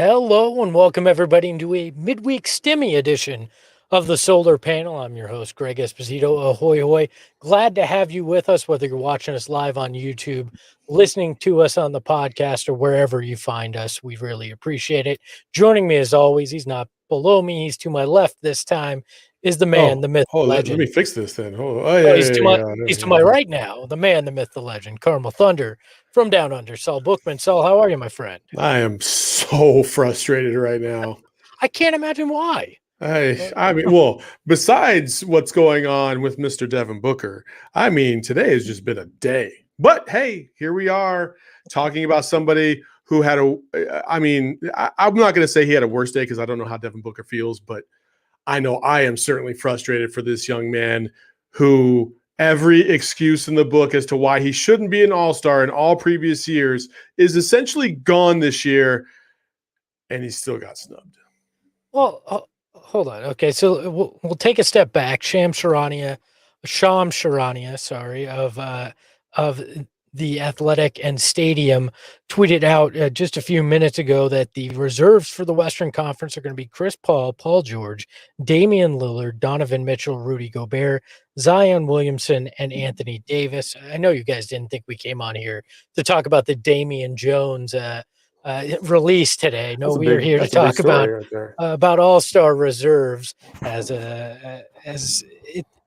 Hello and welcome everybody into a midweek stimmy edition of the Solar Panel. I'm your host, Greg Esposito. Ahoy, hoy. Glad to have you with us, whether you're watching us live on YouTube, listening to us on the podcast, or wherever you find us. We really appreciate it. Joining me as always, he's not below me, he's to my left this time, is the man, Oh, the myth, oh, the let me legend. fix this then. Oh, Oh, yeah, yeah, yeah, he's yeah, to my yeah. right now, the man, the myth, the legend, Carmel Thunder from Down Under, Saul Bookman. Saul, how are you, my friend? I am so frustrated right now. I can't imagine why. I mean, well, besides what's going on with Mr. Devin Booker, I mean, today has just been a day. But hey, here we are talking about somebody who had I'm not going to say he had a worse day because I don't know how Devin Booker feels, but I know I am certainly frustrated for this young man who every excuse in the book as to why he shouldn't be an all-star in all previous years is essentially gone this year, and he still got snubbed. Well, hold on. Okay, so we'll take a step back. Sham Sharania, sorry, of the Athletic and Stadium tweeted out just a few minutes ago that the reserves for the Western Conference are going to be Chris Paul, Paul George, Damian Lillard, Donovan Mitchell, Rudy Gobert, Zion Williamson, and Anthony Davis. I know you guys didn't think we came on here to talk about the Damian Jones release today. No, we are here to That's a big talk story right there. about all-star reserves as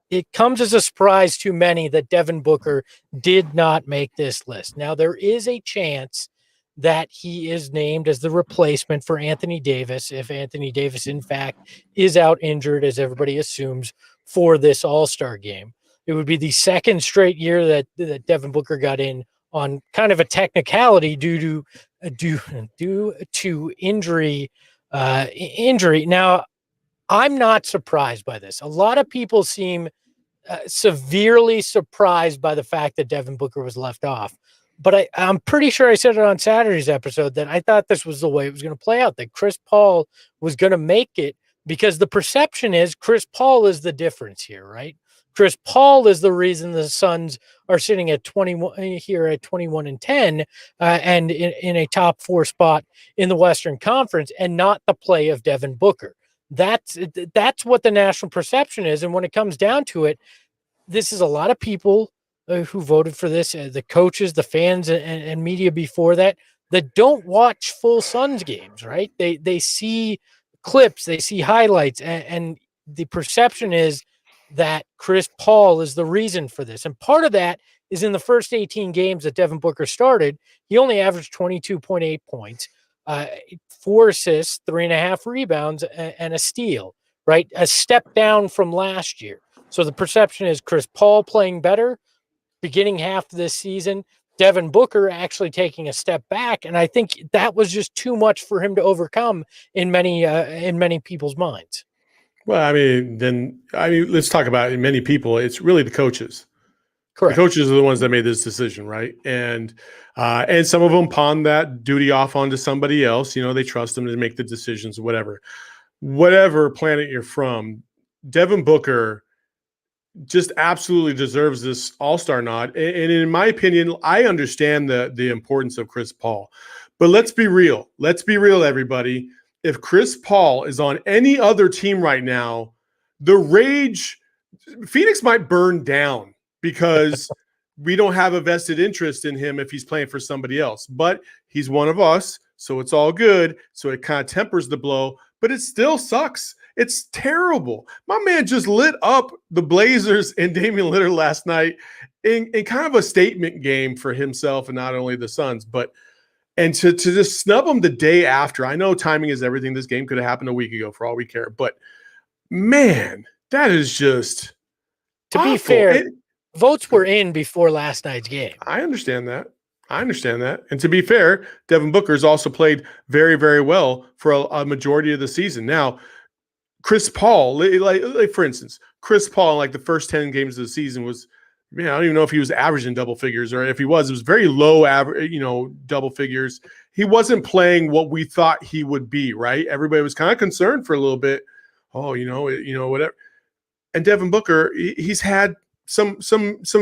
it comes as a surprise to many that Devin Booker did not make this list. Now there is a chance that he is named as the replacement for Anthony Davis if Anthony Davis in fact is out injured, as everybody assumes, for this all-star game. It would be the second straight year that Devin Booker got in on kind of a technicality due to injury. Now, I'm not surprised by this. A lot of people seem severely surprised by the fact that Devin Booker was left off. But I'm pretty sure I said it on Saturday's episode that I thought this was the way it was going to play out, that Chris Paul was going to make it, because the perception is Chris Paul is the difference here, right? Chris Paul is the reason the Suns are sitting at 21 here at 21-10 and in a top four spot in the Western Conference, and not the play of Devin Booker. That's what the national perception is. And when it comes down to it, this is a lot of people who voted for this, the coaches, the fans, and media before that don't watch full Suns games, right? They see clips, they see highlights, and the perception is that Chris Paul is the reason for this. And part of that is in the first 18 games that Devin Booker started, he only averaged 22.8 points, 4 assists, 3.5 rebounds, and a steal, right? A step down from last year. So the perception is Chris Paul playing better, beginning half of this season, Devin Booker actually taking a step back, and I think that was just too much for him to overcome in many people's minds. Well, let's talk about it. Many people, it's really the coaches. Correct. The coaches are the ones that made this decision, right? And some of them pawn that duty off onto somebody else. You know, they trust them to make the decisions, whatever planet you're from. Devin Booker just absolutely deserves this all-star nod. And in my opinion, I understand the importance of Chris Paul. But let's be real. Let's be real, everybody. If Chris Paul is on any other team right now, Phoenix might burn down because we don't have a vested interest in him if he's playing for somebody else. But he's one of us, so it's all good. So it kind of tempers the blow, but it still sucks. It's terrible. My man just lit up the Blazers and Damian Lillard last night in kind of a statement game for himself and not only the Suns, and to just snub them the day after. I know timing is everything. This game could have happened a week ago for all we care, but man, that is just to be fair. Votes were in before last night's game. I understand that. And to be fair, Devin Booker has also played very, very well for a majority of the season. Now, Chris Paul, like for instance, Chris Paul, like the first 10 games of the season was, I don't even know if he was averaging double figures, or if he was, it was very low average, double figures. He wasn't playing what we thought he would be, right? Everybody was kind of concerned for a little bit. Oh, whatever. And Devin Booker, he's had some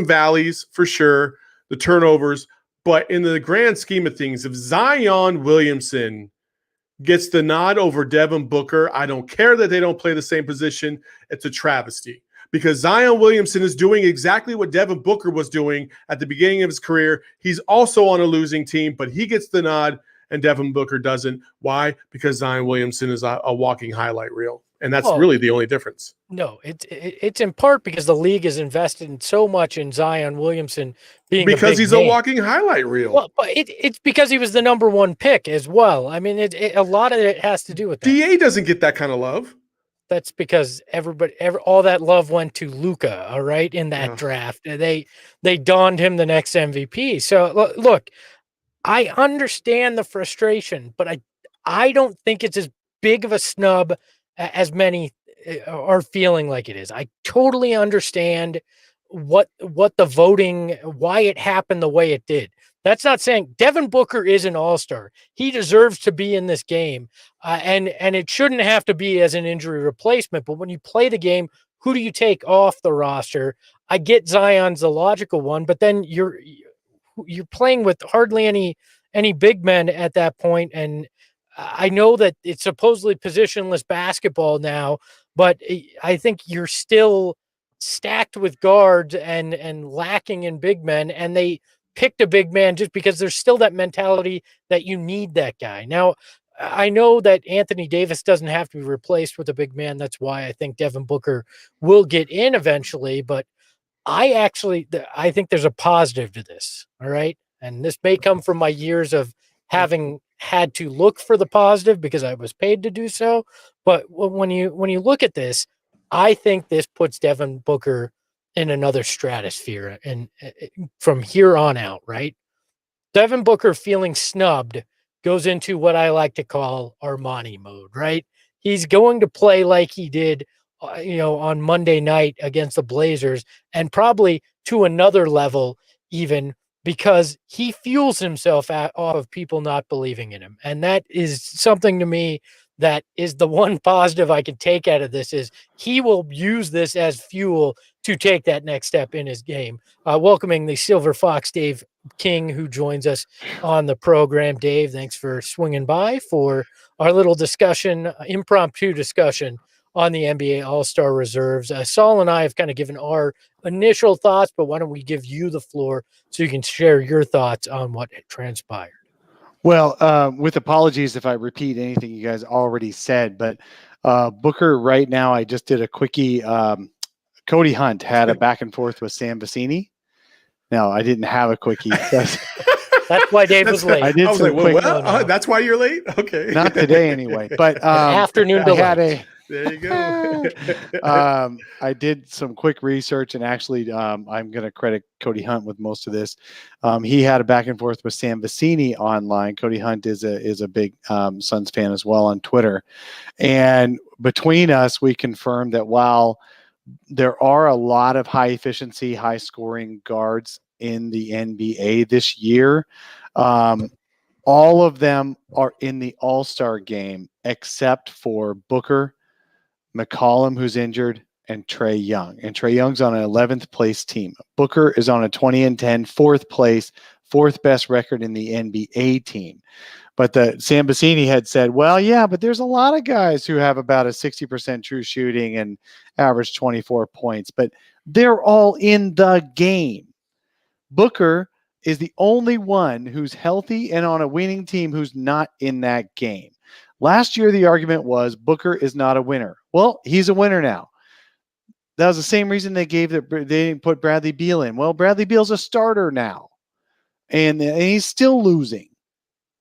valleys for sure, the turnovers, but in the grand scheme of things, if Zion Williamson gets the nod over Devin Booker, I don't care that they don't play the same position. It's a travesty because Zion Williamson is doing exactly what Devin Booker was doing at the beginning of his career. He's also on a losing team, but he gets the nod and Devin Booker doesn't. Why? Because Zion Williamson is a walking highlight reel. And that's really the only difference. No, it's in part because the league is invested in so much in Zion Williamson being because he's name. a walking highlight reel. Well, but it's because he was the number one pick as well. I mean, a lot of it has to do with that. DA doesn't get that kind of love. That's because all that love went to Luka. All right, in that draft, they donned him the next MVP. So look, I understand the frustration, but I don't think it's as big of a snub as many are feeling like it is. I totally understand what the voting, why it happened the way it did. That's not saying Devin Booker is an all-star. He deserves to be in this game, and it shouldn't have to be as an injury replacement. But when you play the game, who do you take off the roster? I get Zion's the logical one, but then you're playing with hardly any big men at that point, and I know that it's supposedly positionless basketball now, but I think you're still stacked with guards and lacking in big men, and they picked a big man just because there's still that mentality that you need that guy. Now, I know that Anthony Davis doesn't have to be replaced with a big man. That's why I think Devin Booker will get in eventually, but I think there's a positive to this. All right. And this may come from my years of having had to look for the positive because I was paid to do so. But when you look at this, I think this puts Devin Booker in another stratosphere. And from here on out, right? Devin Booker feeling snubbed goes into what I like to call Armani mode, right? He's going to play like he did on Monday night against the Blazers, and probably to another level even, because he fuels himself off of people not believing in him. And that is something to me that is the one positive I can take out of this, is he will use this as fuel to take that next step in his game. Welcoming the Silver Fox, Dave King, who joins us on the program. Dave, thanks for swinging by for our little discussion, impromptu discussion on the NBA All-Star reserves. Saul and I have kind of given our initial thoughts, but why don't we give you the floor so you can share your thoughts on what transpired? Well, with apologies if I repeat anything you guys already said, but Booker right now, I just did a quickie. Cody Hunt had a back and forth with Sam Vecini. No, I didn't have a quickie. That's why Dave was late. I did some quick. That's why you're late? Okay. Not today anyway, but afternoon delay. There you go. I did some quick research, and actually I'm going to credit Cody Hunt with most of this. He had a back and forth with Sam Vecini online. Cody Hunt is a big Suns fan as well on Twitter. And between us, we confirmed that while there are a lot of high efficiency, high scoring guards in the NBA this year, all of them are in the All-Star game except for Booker, McCollum, who's injured, and Trae Young. And Trae Young's on an 11th place team. Booker is on a 20-10, fourth place, fourth best record in the NBA team. But the Sam Vecini had said, well, yeah, but there's a lot of guys who have about a 60% true shooting and average 24 points, but they're all in the game. Booker is the only one who's healthy and on a winning team who's not in that game. Last year, the argument was Booker is not a winner. Well, he's a winner now. That was the same reason they didn't put Bradley Beal in. Well, Bradley Beal's a starter now, and he's still losing.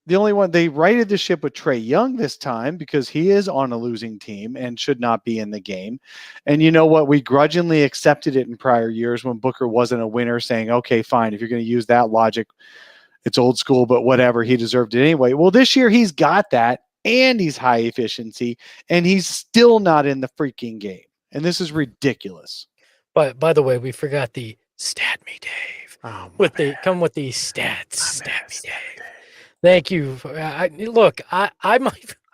The only one, they righted the ship with Trae Young this time because he is on a losing team and should not be in the game. And you know what? We grudgingly accepted it in prior years when Booker wasn't a winner, saying, okay, fine, if you're going to use that logic, it's old school, but whatever, he deserved it anyway. Well, this year he's got that, and he's high efficiency, and he's still not in the freaking game. And this is ridiculous. But by the way, we forgot the stat me, Dave. Come with the stats. Stat me, Dave. Thank you. Look, I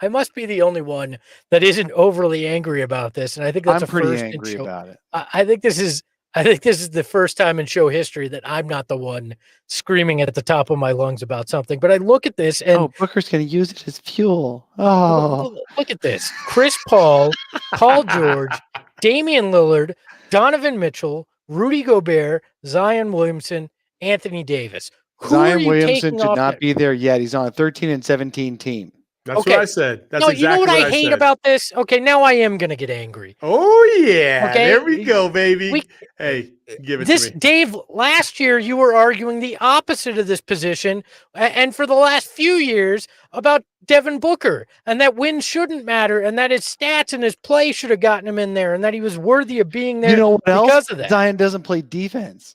must be the only one that isn't overly angry about this, and I think that's I'm pretty angry about it. I think this is I think this is the first time in show history that I'm not the one screaming at the top of my lungs about something. But I look at this and Booker's going to use it as fuel. Oh, look at this. Chris Paul, Paul George, Damian Lillard, Donovan Mitchell, Rudy Gobert, Zion Williamson, Anthony Davis. Who are Zion you Williamson taking should off not there? be there yet. He's on a 13 and 17 team. That's Okay. what I said. That's No, exactly you know what I I hate said. about this? Okay, now I am going to get angry. Oh, yeah. Okay. There we go, baby. Hey, give it to me. Dave, last year you were arguing the opposite of this position, and for the last few years about Devin Booker, and that wins shouldn't matter, and that his stats and his play should have gotten him in there, and that he was worthy of being there You know what because else? of that. Zion doesn't play defense.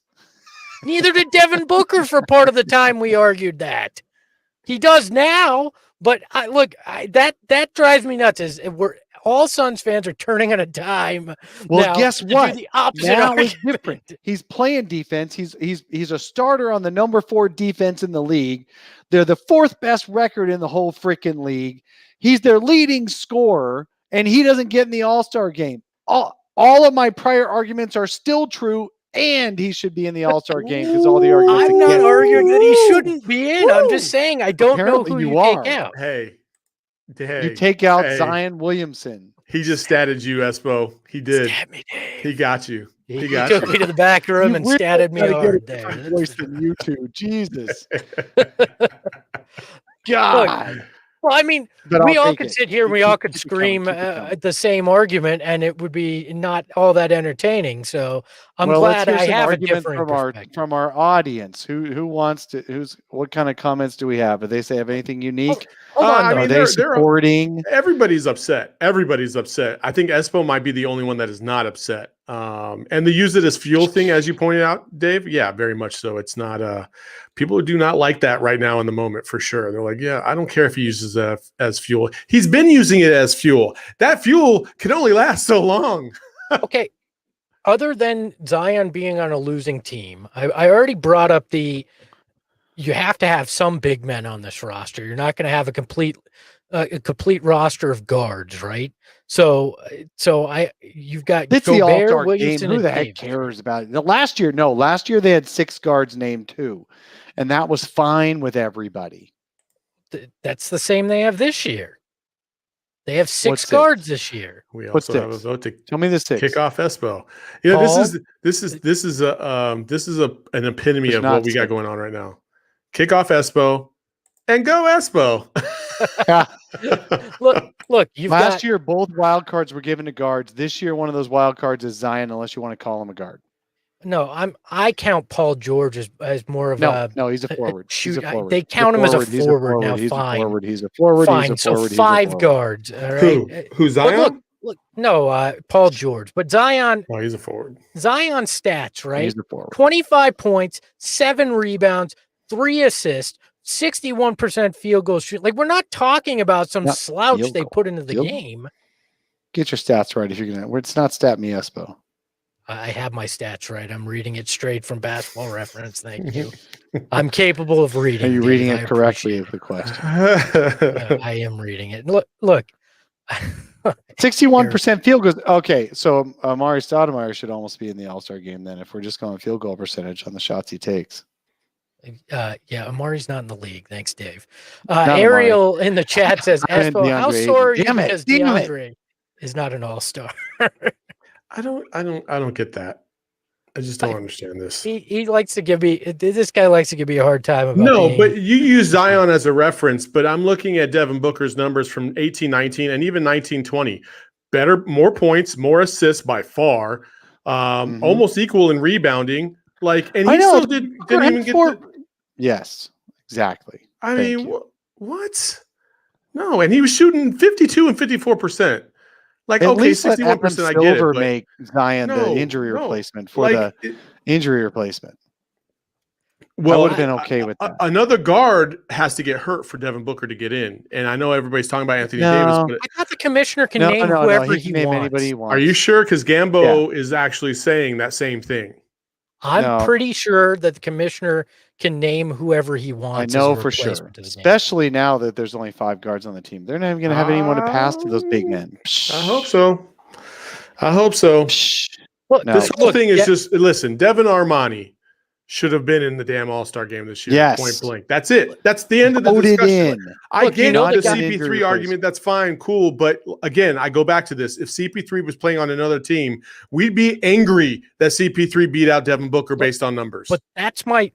Neither did Devin Booker for part of the time we argued that. He does now, but that drives me nuts. We're all Suns fans are turning on a dime. Well, now guess to do what? the opposite Now it's argument. different. He's playing defense. He's a starter on the number 4 defense in the league. They're the 4th best record in the whole freaking league. He's their leading scorer, and he doesn't get in the All-Star game. All of my prior arguments are still true, and he should be in the All-Star game because all the arguments. I'm not arguing that he shouldn't be in. I'm just saying I don't know who you take out. Hey, you take out Zion Williamson. He just statted you, Espo. He did. Stat me, Dave. He got you. He took me to the back room and statted me hard there. there. Voice than you two. Jesus. God. Look, well, I mean, But we I'll all take could it. sit here and we all could scream at the same argument, and it would be not all that entertaining. So I'm glad I have a different perspective from our audience. Who wants to? What kind of comments do we have? Do they say have anything unique? Hold on, I mean, Are they supporting? Everybody's upset. Everybody's upset. I think Espo might be the only one that is not upset. And the use it as fuel thing, as you pointed out, Dave. Yeah, very much so. It's not. People do not like that right now in the moment for sure. They're like, yeah, I don't care if he uses that as fuel. He's been using it as fuel. That fuel can only last so long. Okay. Other than Zion being on a losing team, I already brought up you have to have some big men on this roster. You're not going to have a complete roster of guards, right? So you've got It's Gobert, the All-Star Williamson, game. Who the heck Davis. cares about it? Last year they had 6 guards named too, and that was fine with everybody. That's the same they have this year. They have 6 What's guards this year. We What's also have a 6? vote to Tell me the 6. kick off Espo. You know, Paul? this is an epitome There's of not what we got 6. going on right now. Kick off Espo and go Espo. Look, you've Last got year both wild cards were given to guards. This year one of those wild cards is Zion, unless you want to call him a guard. no. I count Paul George as more of a No, he's a forward. He's a forward. They count him as a forward now. He's Fine. a forward. He's a forward. Fine. He's a forward. So He's a 5 forward. guards. All right. Who's But Zion? look, no, Paul George, but Zion He's a forward. stats, right? He's a forward. 25 points, 7 rebounds, 3 assists, 61% field goal shoot. Like, we're not talking about some Yep. slouch Field they goal. put into the Field- game. Get your stats right if you're gonna. It's not stat me, Espo. I have my stats right. I'm reading it straight from Basketball Reference. Thank you. I'm capable of reading. Are you Dave. reading I it correctly? appreciate Is the question. it. I am reading it. Look. 61% field goals. Okay, so Amari Stoudemire should almost be in the All-Star game then, if we're just going field goal percentage on the shots he takes. Yeah, Amari's not in the league. Thanks, Dave. Not Ariel in the chat says, And Espo, how DeAndre sore are Ayton. you Damn it, because damn it. DeAndre is not an all-star? I don't get that. I just don't understand this. He likes to give me this guy likes to give me a hard time about No, being- but you use Zion as a reference, but I'm looking at Devin Booker's numbers from 18-19 and even 19-20. Better, more points, more assists by far, almost equal in rebounding. Like, and he still didn't even get Yes, exactly. I mean, what? No, and he was shooting 52 and 54%. Like, At okay, least let 61%, I Adam get it. Silver But make Zion the No, injury no. replacement for the like, injury replacement. well, I would have been okay with that. Another guard has to get hurt for Devin Booker to get in. And I know everybody's talking about Anthony No. Davis, but I thought the commissioner can name whoever he can name wants. anybody he wants. are you sure? Because Gambo is actually saying that same thing. I'm No. pretty sure that the commissioner can name whoever he I wants. know as a for sure, replacement to the game. especially now that there's only 5 guards on the team. They're not even going to have anyone to pass to those big men. I hope so. I hope so. Look, No. This whole look, thing is yeah, just listen. Devin Armani should have been in the damn All-Star game this year. Yes. Point blank. That's it. That's the end of the Voted discussion. in. I Look, you get know the the guy- CP3 Injury argument. That's fine, cool. But again, I go back to this. If CP3 was playing on another team, we'd be angry that CP3 beat out Devin Booker based on numbers. but that's my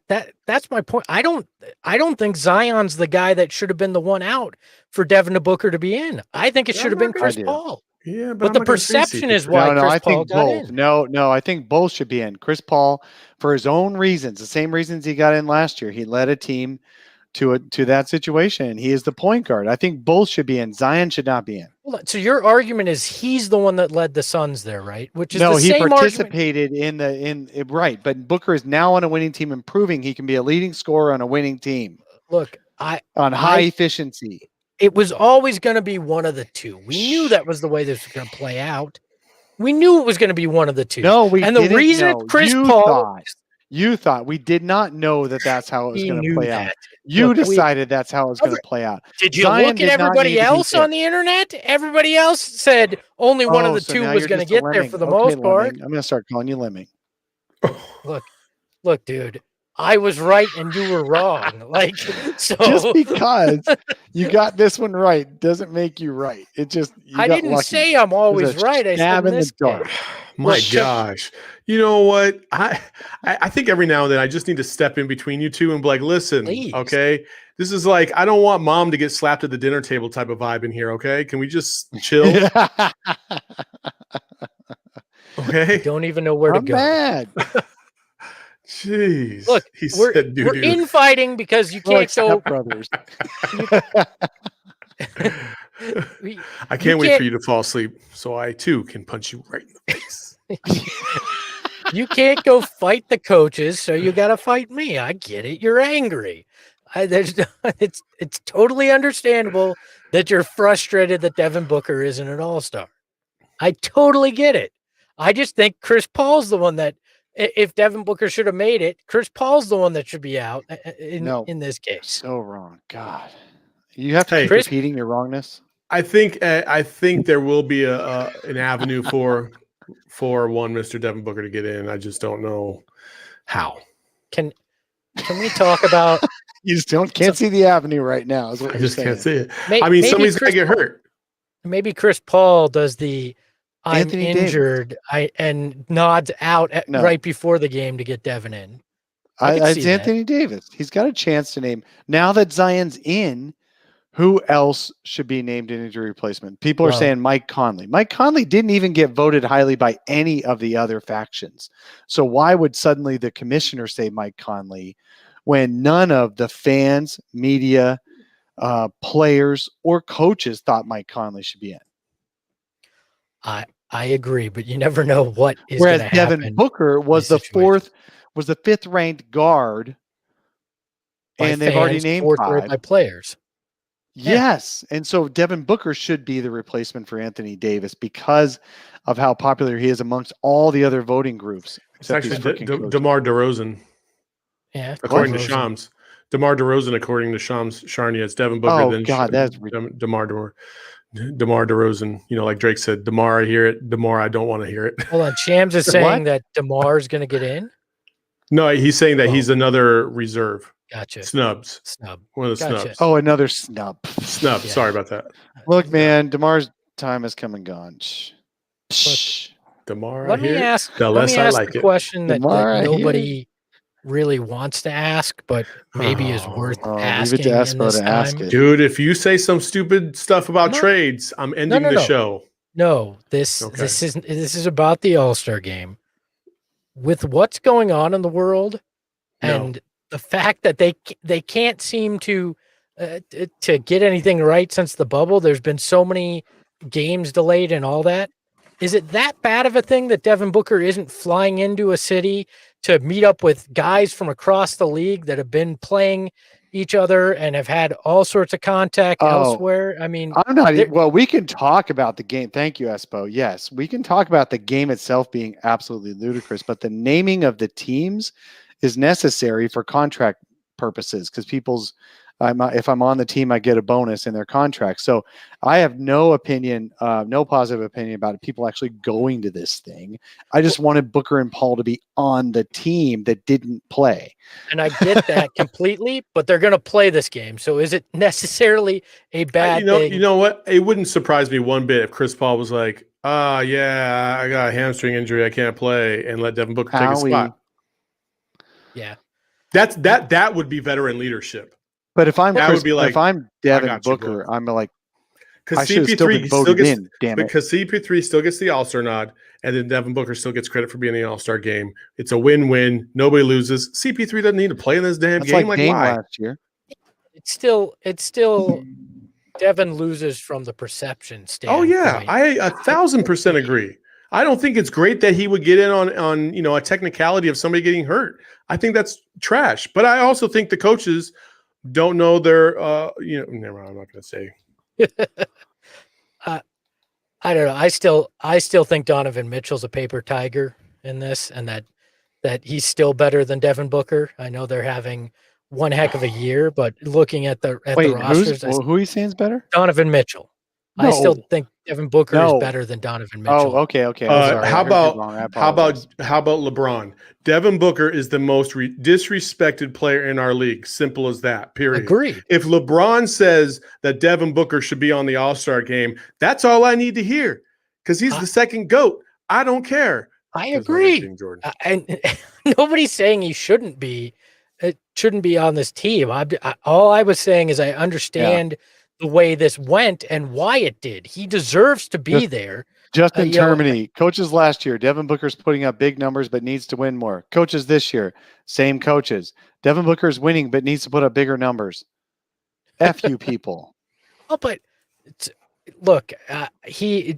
point. I don't think Zion's the guy that should have been the one out for Devin Booker to be in. I think it Yeah, should have I'm been not Chris I do. Paul. yeah, But I'm the not gonna say perception is CP3. why No, Chris I Paul think got both. in. No, I think both should be in. Chris Paul, for his own reasons, the same reasons he got in last year. He led a team to that situation. He is the point guard. I think both should be in. Zion should not be in. So your argument is he's the one that led the Suns there, right? Which is No, the he same argument. participated right, but Booker is now on a winning team, improving. He can be a leading scorer on a winning team Look, on high efficiency. it was always going to be one of the two. We knew that was the way this was going to play out. We knew it was going to be one of the two. No, we and the didn't reason know. Chris You Paul, thought. You thought. We did not know that that's how it was he going to knew play that. out. You Look, decided that's how it was going to play out. Did you Zion look did at not everybody need to be else on picked. the internet? Everybody else said only one of the So two now was you're going to just a get there lemming. for the Okay, most part. lemming. I'm going to start calling you Lemming. Look, dude, I was right and you were wrong. Like, so Just because you got this one right doesn't make you right. It just I got didn't lucky. say I'm always There's a right. I said stab in in this the dark. case. My Look, check- gosh. You know what? I think every now and then I just need to step in between you two and be like, listen, Please. okay? This is like, I don't want mom to get slapped at the dinner table type of vibe in here, okay? Can we just chill? Okay? Don't even know where to I'm go. mad. Jeez. Look, he we're said we're doo-doo. infighting because you We're like can't go. Snub brothers. I can't wait can't- for you to fall asleep so I too can punch you right in the face. You can't go fight the coaches, so you got to fight me. I get it. You're angry. It's totally understandable that you're frustrated that Devin Booker isn't an All-Star. I totally get it. I just think Chris Paul's the one that, if Devin Booker should have made it, Chris Paul's the one that should be out in this case. So wrong. God. You have to Hey, keep Chris- repeating your wrongness. I think there will be an avenue for one Mr. Devin Booker to get in. I just don't know how. Can we talk about? You just can't see the avenue right now. Is what I you're just saying. can't see it. May- I mean, maybe somebody's Chris gonna get hurt. Maybe Chris Paul does the I'm Anthony Davis. injured and nods out No. right before the game to get Devin in. I can It's see that. Anthony Davis. He's got a chance to name. Now that Zion's in, who else should be named an injury replacement? People are Well- saying Mike Conley. Mike Conley didn't even get voted highly by any of the other factions. So why would suddenly the commissioner say Mike Conley when none of the fans, media, players, or coaches thought Mike Conley should be in? I agree, but you never know what is Whereas going to Devin happen. Booker was this the fifth ranked guard, by and they've already fans, named fourth rate 5. by players. Yeah. Yes. And so Devin Booker should be the replacement for Anthony Davis because of how popular he is amongst all the other voting groups. It's except actually these freaking coaches. DeMar DeRozan, Yeah, according to DeRozan. Shams. DeMar DeRozan, according to Shams Charnia, it's Devin Booker. Oh, then God, that's DeMar DeRozan. You know, like Drake said, DeMar, I hear it. DeMar, I don't want to hear it. Hold on, Shams is What? saying that DeMar's going to get in. No, he's saying that Oh. he's another reserve. Gotcha. Snubs. Snub. One of the Gotcha. snubs. Oh, another snub. Snub. Yeah. Sorry about that. Look, man, DeMar's time has come and gone. Shh. DeMar, Let I me hear it. ask. The Let less me I ask like the it. question that DeMar, I hear nobody really wants to ask, but maybe is worth Oh, leave asking it to in Espo this to ask time. it. Dude, if you say some stupid stuff about No. trades, I'm ending no, the no. show. No, this is about the All-Star game. With what's going on in the world, and the fact that they can't seem to get anything right since the bubble. There's been so many games delayed and all that. Is it that bad of a thing that Devin Booker isn't flying into a city to meet up with guys from across the league that have been playing each other and have had all sorts of contact elsewhere? I mean, I'm not. Well, we can talk about the game. Thank you, Espo. Yes, we can talk about the game itself being absolutely ludicrous, but the naming of the teams is necessary for contract purposes because people's if I'm on the team, I get a bonus in their contract. So I have no opinion, no positive opinion about people actually going to this thing. I just wanted Booker and Paul to be on the team that didn't play. And I get that completely, but they're going to play this game. So is it necessarily a bad thing? You know what? It wouldn't surprise me one bit if Chris Paul was like, yeah, I got a hamstring injury, I can't play, and let Devin Booker take a spot. Yeah. That would be veteran leadership. But if I'm if I'm Devin Booker, I'm like, because CP3 still gets because CP3 still gets the All-Star nod, and then Devin Booker still gets credit for being in the All-Star game. It's a win-win. Nobody loses. CP3 doesn't need to play in this damn game. Like Dame why? Last year. It's still Devin loses from the perception standpoint. Oh yeah, I 1,000% agree. I don't think it's great that he would get in on a technicality of somebody getting hurt. I think that's trash. But I also think the coaches don't know their never mind, I'm not going to say. I don't know. I still think Donovan Mitchell's a paper tiger in this, and that he's still better than Devin Booker. I know they're having one heck of a year, but looking at the rosters, who are you saying is better? Donovan Mitchell. No. I still think Devin Booker is better than Donovan Mitchell. Oh, okay. Sorry, how about LeBron? Devin Booker is the most disrespected player in our league. Simple as that. Period. Agreed. If LeBron says that Devin Booker should be on the All-Star game, that's all I need to hear because he's the second GOAT. I don't care. I agree. And nobody's saying he shouldn't be. It shouldn't be on this team. All I was saying is I understand the way this went and why it did. He deserves to be there. Justin Termini, coaches last year, Devin Booker's putting up big numbers but needs to win more. Coaches this year, same coaches. Devin Booker's winning but needs to put up bigger numbers. F you people. Oh, but look,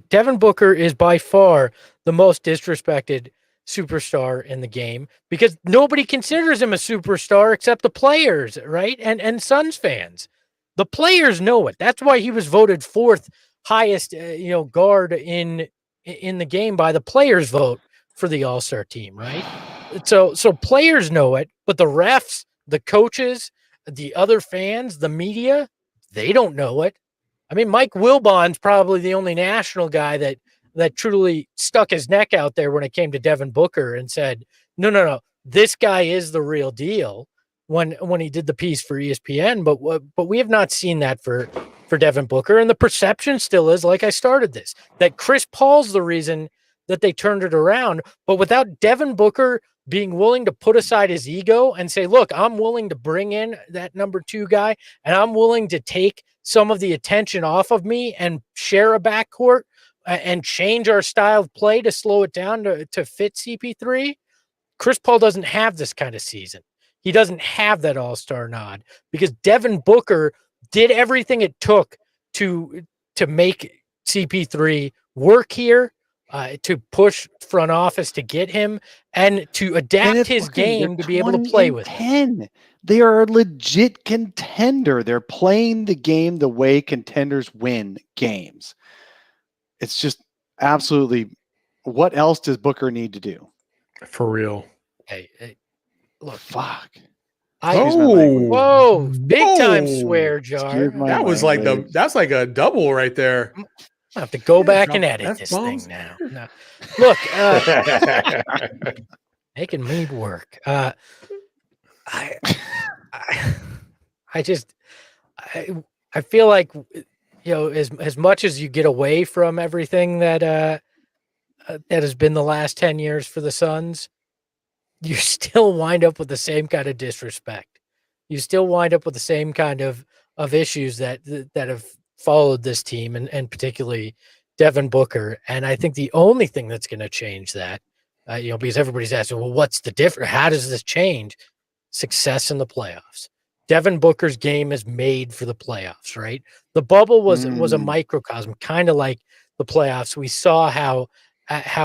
Devin Booker is by far the most disrespected superstar in the game because nobody considers him a superstar except the players, right? And Suns fans. The players know it. That's why he was voted fourth highest, guard in the game by the players' vote for the All-Star team, right? So players know it, but the refs, the coaches, the other fans, the media, they don't know it. I mean, Mike Wilbon's probably the only national guy that truly stuck his neck out there when it came to Devin Booker and said, no, this guy is the real deal. When he did the piece for ESPN, but we have not seen that for Devin Booker, and the perception still is, like I started this, that Chris Paul's the reason that they turned it around, but without Devin Booker being willing to put aside his ego and say, look, I'm willing to bring in that number 2 guy, and I'm willing to take some of the attention off of me and share a backcourt and change our style of play to slow it down to fit CP3. Chris Paul doesn't have this kind of season. He doesn't have that all-star nod because Devin Booker did everything it took to make CP3 work here, to push front office to get him, and to adapt his game to be able to play with 10. They are a legit contender. They're playing the game the way contenders win games. It's just absolutely, what else does Booker need to do? For real. Hey, look, fuck. Whoa, big time swear jar. That's like a double right there. I have to go back and edit this thing now. No. Look, making me work. I feel like, as much as you get away from everything that has been the last 10 years for the Suns, you still wind up with the same kind of disrespect. You still wind up with the same kind of issues that have followed this team, and particularly Devin Booker. And I think the only thing that's going to change that, because everybody's asking, well, what's the difference? How does this change? Success in the playoffs. Devin Booker's game is made for the playoffs, right? The bubble was a microcosm, kind of like the playoffs. We saw how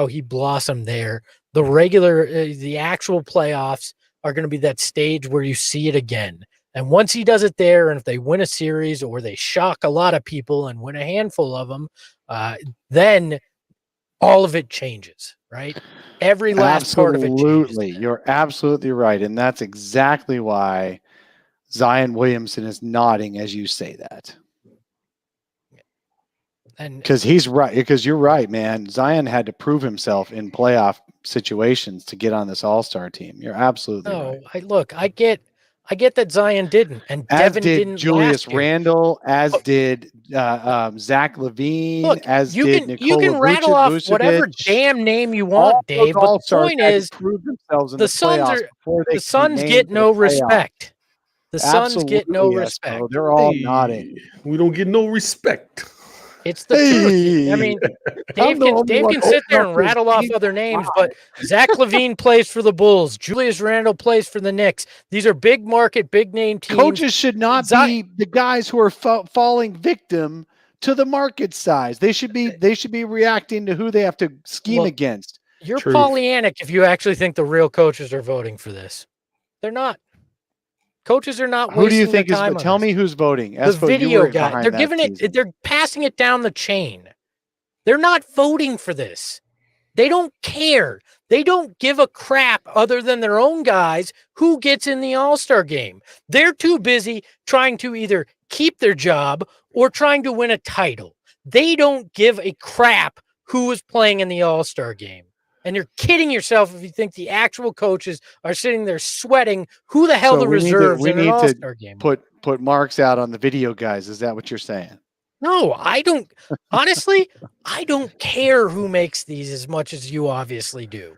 he blossomed there. The actual playoffs are going to be that stage where you see it again. And once he does it there, and if they win a series or they shock a lot of people and win a handful of them, then all of it changes, right? Every last part of it changes. You're absolutely right. And that's exactly why Zion Williamson is nodding as you say that. And because he's right. Because you're right, man. Zion had to prove himself in playoff situations to get on this All-Star team. You're absolutely right. I get that Zion didn't, and As Devin did didn't Julius last year. Randle, as Look, did Zach LaVine, Look, as you did can you Nikola can rattle off Vucevic. whatever damn name you All want, those Dave. But the All-Stars point had to is, prove themselves in the the Suns playoffs before they the could be Suns named get for the no playoffs. respect. The Suns get no Absolutely, respect. Espo. They're all nodding. We don't get no respect. It's the truth. I Hey, mean, I'm the only Dave one can sit there holding and up this rattle off game. other names, but Zach LaVine plays for the Bulls. Julius Randle plays for the Knicks. These are big market, big name teams. Coaches should not be the guys who are falling victim to the market size. They should be reacting to who they have to scheme against. You're Truth. Pollyannic if you actually think the real coaches are voting for this. They're not. Coaches are not. Who do you wasting think their is? time Tell on me this. who's voting. The Espo, you video were guy. behind They're that giving it. season. They're passing it down the chain. They're not voting for this. They don't care. They don't give a crap other than their own guys who gets in the All-Star game. They're too busy trying to either keep their job or trying to win a title. They don't give a crap who is playing in the All-Star game. And you're kidding yourself if you think the actual coaches are sitting there sweating who the hell the reserves in an All-Star game. Put marks out on the video guys. Is that what you're saying? No, I don't. Honestly, I don't care who makes these as much as you obviously do.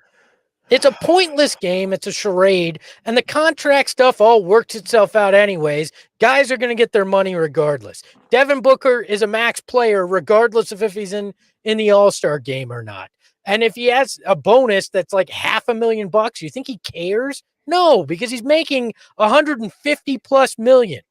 It's a pointless game. It's a charade. And the contract stuff all works itself out anyways. Guys are going to get their money regardless. Devin Booker is a max player regardless of if he's in the All-Star game or not. And if he has a bonus that's like $500,000, you think he cares? No, because he's making 150 plus million.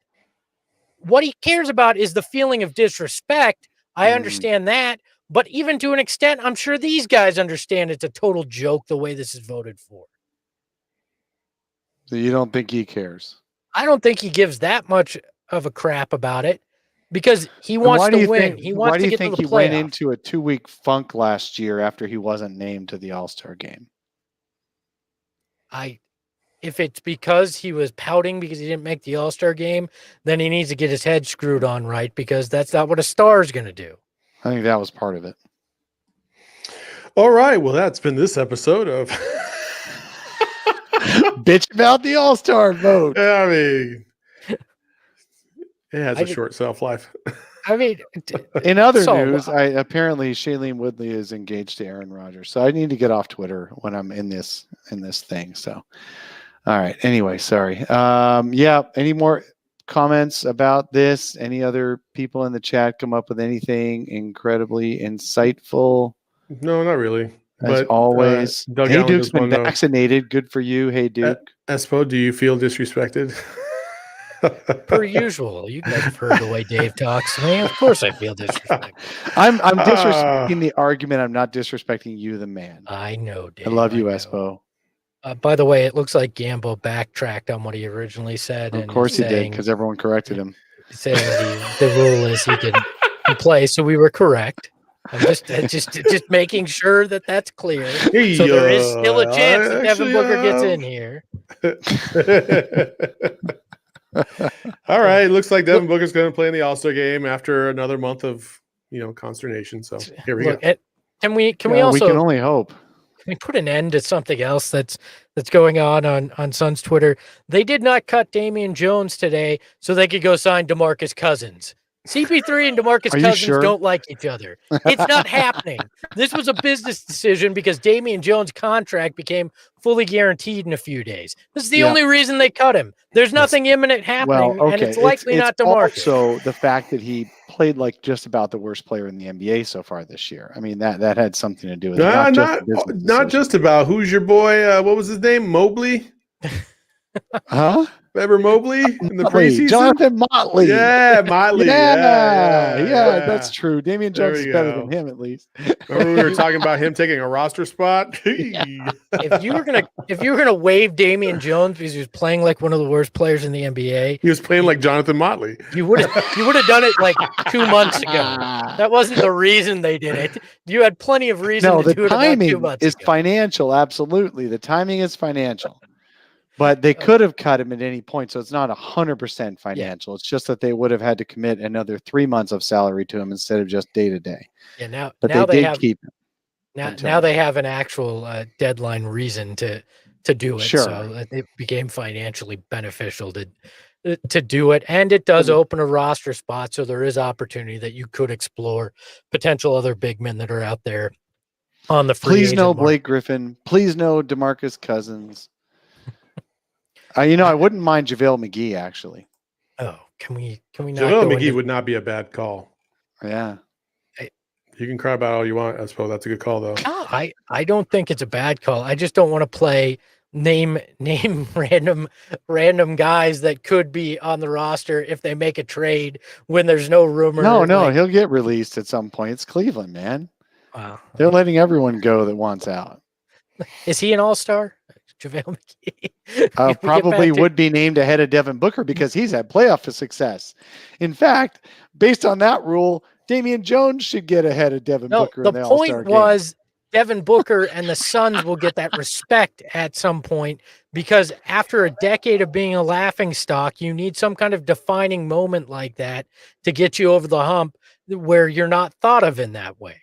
What he cares about is the feeling of disrespect. I understand that. But even to an extent, I'm sure these guys understand it's a total joke the way this is voted for. So you don't think he cares? I don't think he gives that much of a crap about it because he wants to win. He wants to get to the playoffs. Why do you think he went into a 2-week funk last year after he wasn't named to the All-Star game? If it's because he was pouting because he didn't make the All-Star game, then he needs to get his head screwed on right because that's not what a star is going to do. I think that was part of it. All right. Well, that's been this episode of Bitch about the All-Star vote. I mean, it has a short shelf life. I mean, in other news, apparently Shailene Woodley is engaged to Aaron Rodgers. So I need to get off Twitter when I'm in this thing. So, all right. Anyway, sorry. Yeah. Any more comments about this? Any other people in the chat come up with anything incredibly insightful? No, not really. As always. Hey, Duke's been vaccinated. Good for you. Hey, Duke. Espo, do you feel disrespected? Per usual. You guys have heard the way Dave talks. I mean, of course I feel disrespected. I'm disrespecting the argument. I'm not disrespecting you, the man. I know, Dave. I love you, Espo. By the way, it looks like Gambo backtracked on what he originally said. Of course he did, because everyone corrected him. Saying the rule is he can play, so we were correct. I'm just making sure that that's clear. So there is still a chance that Devin Booker gets in here. All right, looks like Devin Booker's going to play in the All-Star game after another month of consternation. So here we go. Can we also? We can only hope. Can we put an end to something else that's going on Suns Twitter? They did not cut Damian Jones today so they could go sign DeMarcus Cousins. CP3 and DeMarcus Cousins don't like each other. It's not happening. This was a business decision because Damian Jones' contract became fully guaranteed in a few days. This is the only reason they cut him. There's nothing imminent happening, and it's likely not DeMarcus. So the fact that he played like just about the worst player in the NBA so far this year. I mean, that had something to do with it. Not just about. Who's your boy? What was his name? Mobley? Huh? Remember Mobley in the preseason? Jonathan Motley. Yeah, Motley. Yeah, that's true. Damian Jones is better than him, at least. Remember we were talking about him taking a roster spot? If you were gonna waive Damian Jones because he was playing like one of the worst players in the NBA, he was playing like Jonathan Motley. You would have done it like 2 months ago. That wasn't the reason they did it. You had plenty of reason to do it about 2 months ago. The timing is financial. Absolutely, the timing is financial. But they could have cut him at any point, so it's not 100% financial. It's just that they would have had to commit another 3 months of salary to him instead of just day to day. Yeah, but now they did have keep him. now they have an actual deadline reason to do it. Sure. So it became financially beneficial to do it, and it does open a roster spot, so there is opportunity that you could explore potential other big men that are out there on the free Please agent no market. Blake Griffin. Please no DeMarcus Cousins. I wouldn't mind JaVale McGee actually. Oh, can we not JaVale go McGee into, would not be a bad call. Yeah. You can cry about all you want. I suppose that's a good call, though. No, I don't think it's a bad call. I just don't want to play name random guys that could be on the roster if they make a trade when there's no rumor. No, he'll get released at some point. It's Cleveland, man. Wow. They're letting everyone go that wants out. Is he an all-star? JaVale McGee. Probably would be named ahead of Devin Booker because he's had playoff success. In fact, based on that rule, Damian Jones should get ahead of Devin Booker. The in the All-Star point game. was Devin Booker and the Suns will get that respect at some point because after a decade of being a laughing stock, you need some kind of defining moment like that to get you over the hump where you're not thought of in that way.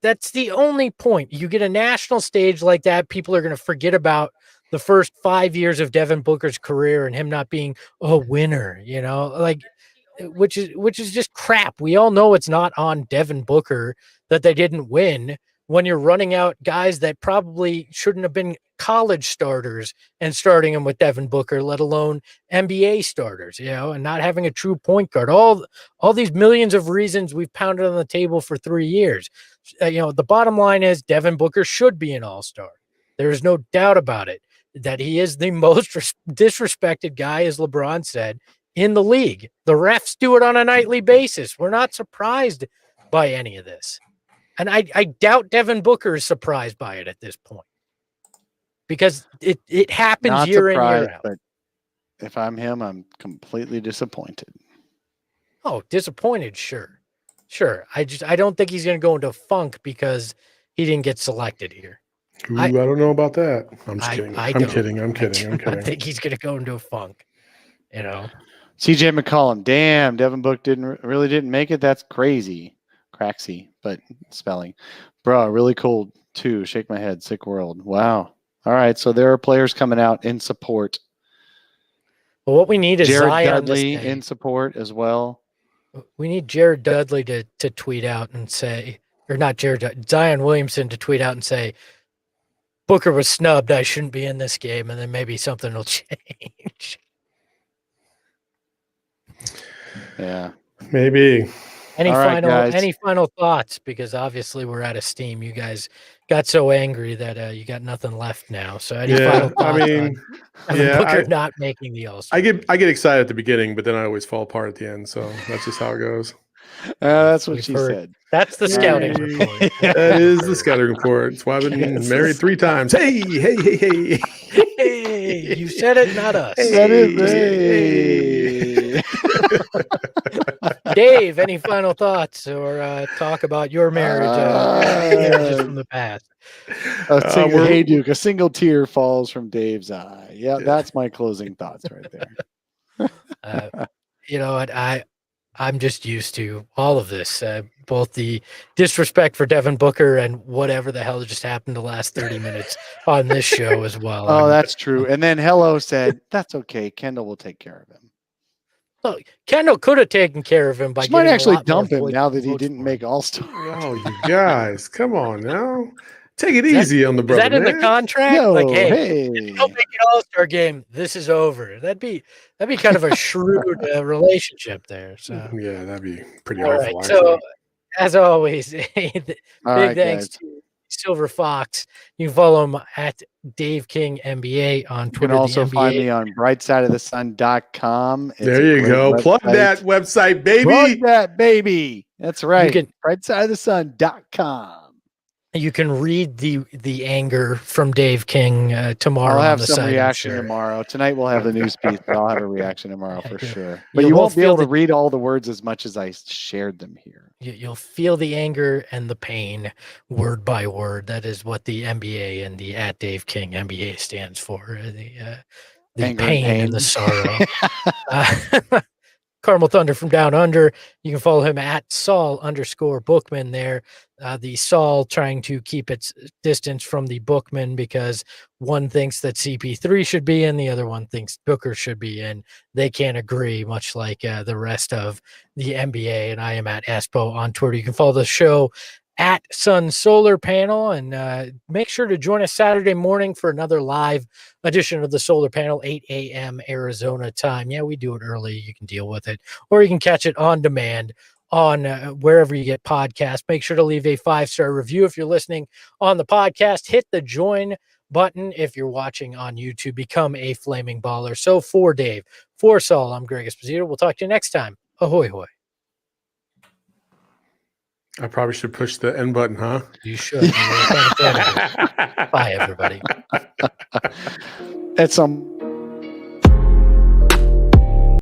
That's the only point. You get a national stage like that, people are going to forget about the first 5 years of Devin Booker's career and him not being a winner, which is just crap. We all know it's not on Devin Booker that they didn't win when you're running out guys that probably shouldn't have been college starters and starting them with Devin Booker, let alone NBA starters, and not having a true point guard. All these millions of reasons we've pounded on the table for 3 years. The bottom line is Devin Booker should be an all-star. There is no doubt about it that he is the most disrespected guy, as LeBron said, in the league. The refs do it on a nightly basis. We're not surprised by any of this. And I doubt Devin Booker is surprised by it at this point because it happens Not year surprised, in, year out. But if I'm him, I'm completely disappointed. Oh, disappointed. Sure. I don't think he's going to go into a funk because he didn't get selected here. Ooh, I don't know about that. I'm just kidding. I'm kidding. I think he's going to go into a funk, CJ McCollum. Damn, Devin Booker really didn't make it. That's crazy. Craxy, but spelling. Bro, really cool too. Shake my head. Sick world. Wow. All right. So there are players coming out in support. Well, what we need is Jared Zion Dudley in support as well. We need Jared Dudley to tweet out and say, or not Zion Williamson to tweet out and say, Booker was snubbed. I shouldn't be in this game. And then maybe something will change. Yeah. Maybe. Any right, final thoughts? Because obviously we're out of steam. You guys got so angry that you got nothing left now. So any final thoughts on Booker not making the All-Star? I get excited at the beginning, but then I always fall apart at the end. So that's just how it goes. That's what she said. That's the scouting report. That is the scouting report. That's why I've been married 3 times. Hey. Hey, you said it, not us. That is Dave, any final thoughts or talk about your marriages from the past? Hey, Duke, a single tear falls from Dave's eye. Yeah, that's my closing thoughts right there. You know what? I'm just used to all of this, both the disrespect for Devin Booker and whatever the hell just happened the last 30 minutes on this show as well. Oh, that's true. And then Hello said, that's okay. Kendall will take care of him. Look, Kendall could have taken care of him by She might getting actually a lot more dump him votes now that he for didn't him. make All-Star. Oh, you guys, come on now. Take it easy on the brother. Is that in the contract? Yo, like, hey. don't make an All-Star game. This is over. That'd be kind of a shrewd relationship there. So Yeah, that'd be pretty all awful. right. So as always, big right, thanks guys. to Silver Fox. You can follow him at Dave King NBA on You Twitter. can also the find NBA. me on brightsideofthesun.com. It's There a you great go. Plug website. that website, baby. Plug that, baby. That's right. can- brightsideofthesun.com. You can read the anger from Dave King tomorrow. I'll have on the some site, I'm reaction sure. tomorrow. Tonight we'll have the news piece, but I'll have a reaction tomorrow for sure. But You'll you won't both be feel able to the- read all the words as much as I shared them here. You'll feel the anger and the pain word by word. That is what the NBA and the @DaveKing NBA stands for. The Anger and pain and pain. the sorrow. Carmel Thunder from Down Under. You can follow him at Saul_Bookman there. The Saul trying to keep its distance from the Bookman because one thinks that CP3 should be in, the other one thinks Booker should be in. They can't agree, much like the rest of the NBA. And I am at Espo on Twitter. You can follow the show at Sun Solar Panel, and make sure to join us Saturday morning for another live edition of the Solar Panel, 8 a.m. Arizona time. Yeah, we do it early. You can deal with it, or you can catch it on demand on wherever you get podcasts. Make sure to leave a 5-star review if you're listening on the podcast. Hit the join button if you're watching on YouTube. Become a flaming baller. So for Dave, for Saul, I'm Greg Esposito. We'll talk to you next time. Ahoy, hoy. I probably should push the end button, huh? You should. Bye, everybody. At some